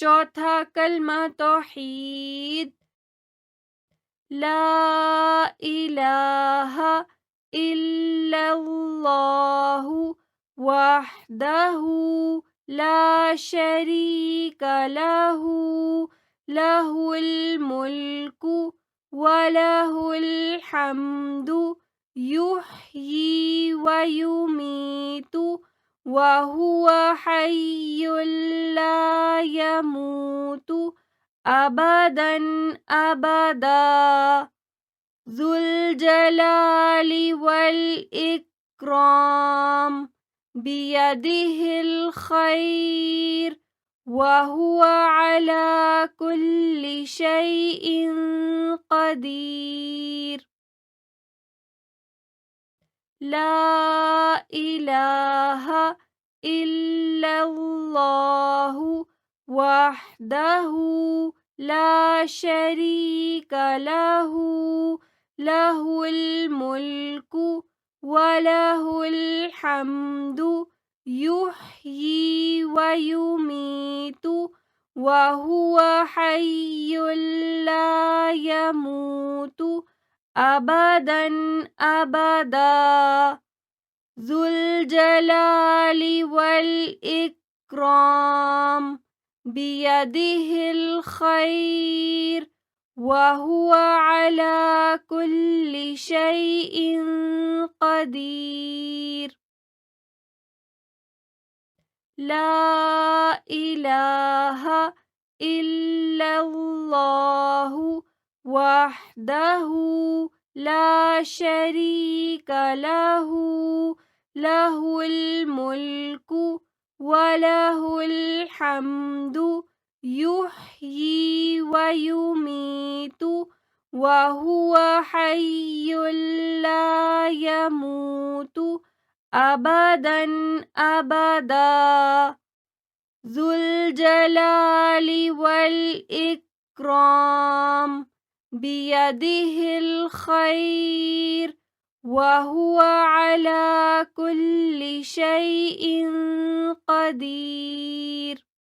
چوتھا کلمہ توحید، لا الہ الا اللہ وحدہ لا شریک لہ لہ الملک وَلَهُ الْحَمْدُ يُحْيِي وَيُمِيتُ وَهُوَ حَيٌّ لَا يَمُوتُ أَبَدًا أَبَدًا ذُو الْجَلَالِ وَالْإِكْرَامِ بِيَدِهِ الْخَيْرُ وَهُوَ عَلَى كُلِّ شَيْءٍ قدیر، لا الہ الا اللہ وحدہ لا شریک لہ لہ الملک وَلَهُ الحمد يحيي ويميت وهو حي لا يموت أبدا أبدا ذو الجلال والإكرام بيده الخير وهو على كل شيء قدیر، لا الہ الا اللہ وحدہ لا شریک لہ لہ الملک وَلَهُ الحمد يحيي ويميت وهو حي لا يموت أبدا أبدا ذو الجلال والإكرام بيده الخير وهو على كل شيء قدیر۔